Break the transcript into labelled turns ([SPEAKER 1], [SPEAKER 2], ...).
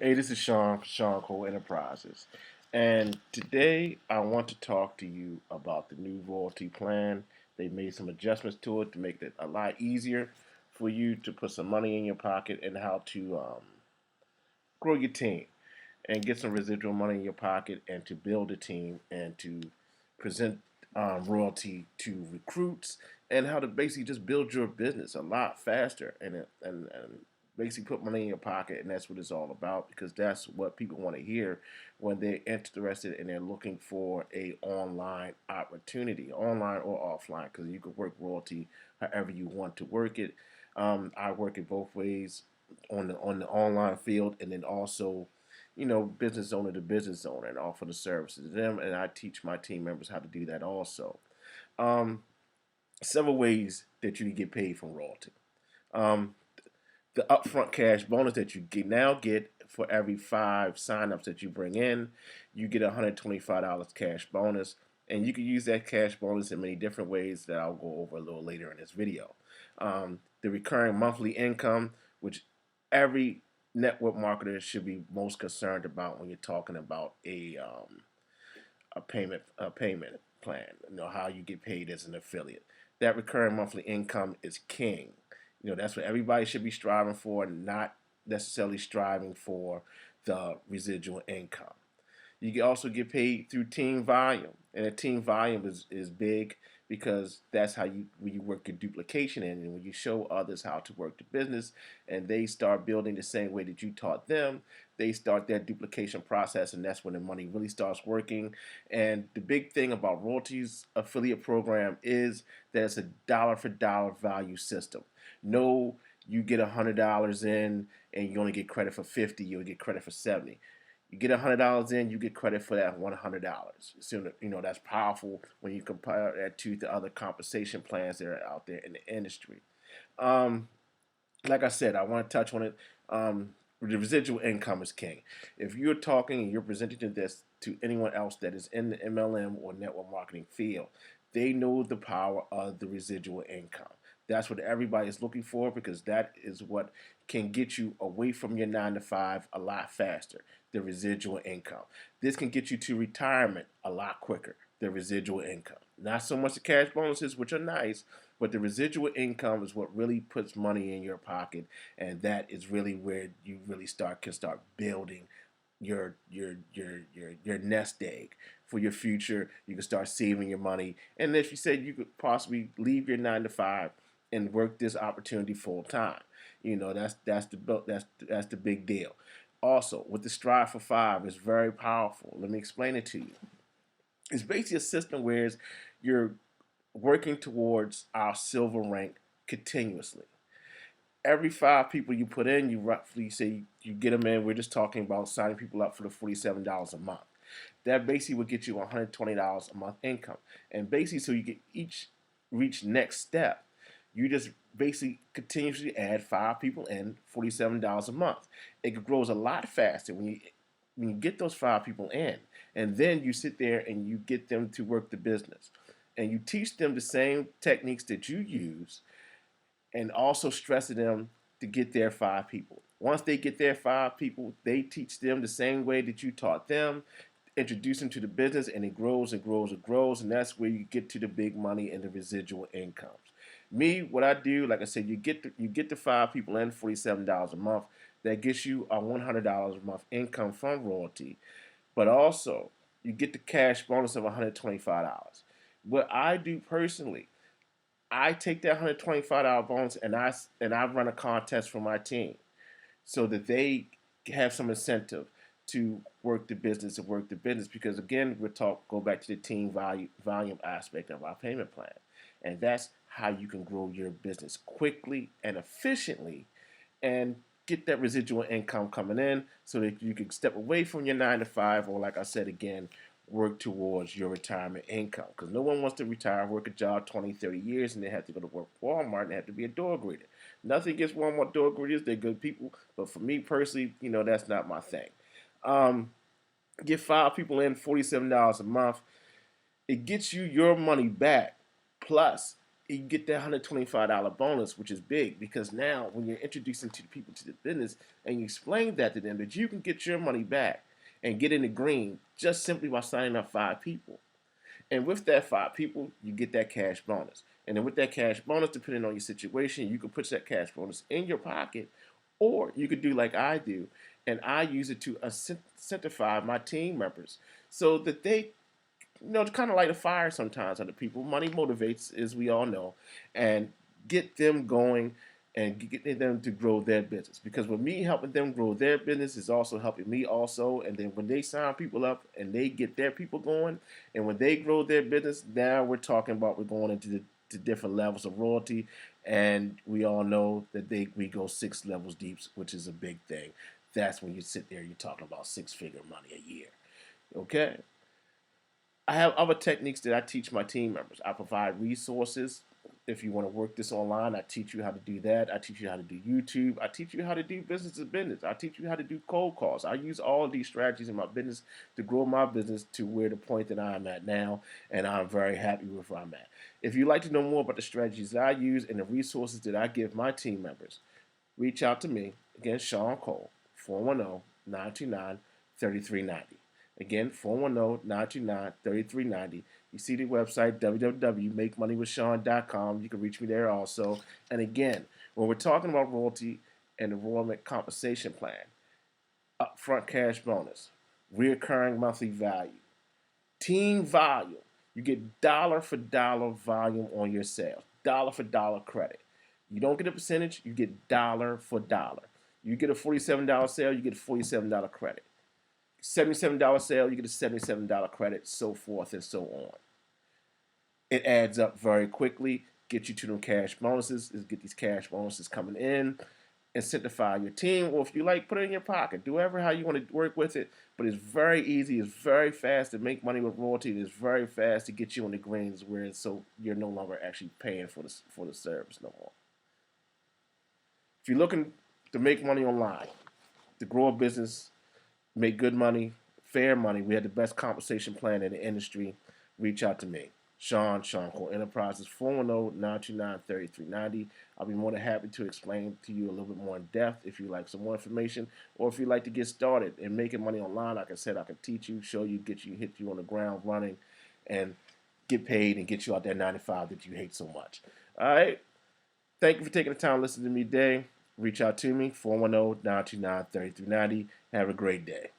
[SPEAKER 1] Hey, this is Shawn from Shawn Cole Enterprises. And today I want to talk to you about the new royalty plan. They made some adjustments to it to make it a lot easier for you to put some money in your pocket and how to grow your team and get some residual money in your pocket and to build a team and to present royalty to recruits and how to basically just build your business a lot faster and basically put money in your pocket, and that's what it's all about because that's what people want to hear when they're interested and they're looking for a online opportunity, online or offline, because you can work royalty however you want to work it. I work it both ways on the online field, and then also, business owner to business owner, and offer the services to them. And I teach my team members how to do that also. Um, Several ways that you can get paid from royalty. Um, the upfront cash bonus that you now get for every 5 signups that you bring in, you get $125 cash bonus. And you can use that cash bonus in many different ways that I'll go over a little later in this video. The recurring monthly income, which every network marketer should be most concerned about when you're talking about a payment plan. How you get paid as an affiliate. That recurring monthly income is king. That's what everybody should be striving for, not necessarily striving for the residual income. You can also get paid through team volume, and a team volume is big because that's how you work your duplication in, and when you show others how to work the business, and they start building the same way that you taught them, they start their duplication process, and that's when the money really starts working. And the big thing about royalties affiliate program is that it's a dollar for dollar value system. No, you get $100 in and you only get credit for 50, you'll get credit for 70. You get $100 in, you get credit for that $100. So that's powerful when you compare that to the other compensation plans that are out there in the industry. Um, like I said, I want to touch on it. The residual income is king. If you're talking and you're presenting this to anyone else that is in the MLM or network marketing field, they know the power of the residual income. That's what everybody is looking for because that is what can get you away from your 9 to 5 a lot faster. The residual income. This can get you to retirement a lot quicker. The residual income. Not so much the cash bonuses, which are nice, but the residual income is what really puts money in your pocket, and that is really where you really can start building your nest egg for your future. You can start saving your money, and if you said you could possibly leave your 9 to 5 and work this opportunity full time, that's the big deal. Also, with the Strive for Five, it's very powerful. Let me explain it to you. It's basically a system where you're working towards our silver rank continuously. Every 5 people you put in, you roughly say you get them in. We're just talking about signing people up for the $47 a month. That basically would get you $120 a month income. And basically, so you can each reach next step, you just basically continuously add 5 people in, $47 a month. It grows a lot faster when you get those 5 people in, and then you sit there and you get them to work the business, and you teach them the same techniques that you use, and also stressing them to get their 5 people. Once they get their 5 people, they teach them the same way that you taught them, introduce them to the business, and it grows and grows and grows, and that's where you get to the big money and the residual incomes. Me, what I do, like I said, you get the 5 people in, $47 a month. That gets you a $100 a month income from royalty, but also you get the cash bonus of $125. What I do personally, I take that $125 bonus and I run a contest for my team so that they have some incentive to work the business and work the business, because again go back to the team volume aspect of our payment plan, and that's how you can grow your business quickly and efficiently and get that residual income coming in so that you can step away from your 9 to 5, or like I said again, work towards your retirement income, because no one wants to retire, work a job 20, 30 years, and they have to go to work for Walmart and they have to be a door greeter. Nothing against Walmart door greeters, they're good people, but for me personally, that's not my thing. Um, get 5 people in, $47 a month. It gets you your money back. Plus, you get that $125 bonus, which is big because now when you're introducing to people to the business and you explain that to them that you can get your money back and get in the green just simply by signing up 5 people. And with that 5 people, you get that cash bonus. And then with that cash bonus, depending on your situation, you can put that cash bonus in your pocket, or you could do like I do, and I use it to incentivize my team members so that they, kind of light a fire sometimes on the people. Money motivates, as we all know, and get them going and getting them to grow their business. Because with me helping them grow their business is also helping me also. And then when they sign people up and they get their people going, and when they grow their business, now we're talking about we're going into the different levels of royalty. And we all know that we go 6 levels deep, which is a big thing. That's when you sit there, you're talking about 6-figure money a year. Okay? I have other techniques that I teach my team members. I provide resources. If you want to work this online, I teach you how to do that. I teach you how to do YouTube. I teach you how to do business to business. I teach you how to do cold calls. I use all of these strategies in my business to grow my business to where the point that I'm at now, and I'm very happy with where I'm at. If you'd like to know more about the strategies that I use and the resources that I give my team members, reach out to me. Again, Shawn Cole, 410-929-3390. Again, 410-929-3390. You see the website, www.makemoneywithshawn.com. You can reach me there also. And again, when we're talking about royalty and enrollment compensation plan, upfront cash bonus, reoccurring monthly value, team volume, you get dollar for dollar volume on your sales, dollar for dollar credit. You don't get a percentage, you get dollar for dollar. You get a $47 sale, you get a $47 credit. $77 sale, you get a $77 credit, so forth and so on. It adds up very quickly, get you to them cash bonuses, get these cash bonuses coming in, incentivize your team, or if you like, put it in your pocket. Do whatever how you want to work with it, but it's very easy, it's very fast to make money with royalty, it's very fast to get you on the greens where so you're no longer actually paying for the service no more. If you're looking to make money online, to grow a business, make good money, fair money, we have the best compensation plan in the industry, reach out to me. Shawn Cole Enterprises, 410-929-3390. I'll be more than happy to explain to you a little bit more in depth if you like some more information, or if you'd like to get started in making money online. Like I said, I can teach you, show you, hit you on the ground running, and get paid and get you out that 9 to 5 that you hate so much. All right? Thank you for taking the time to listen to me today. Reach out to me, 410-929-3390. Have a great day.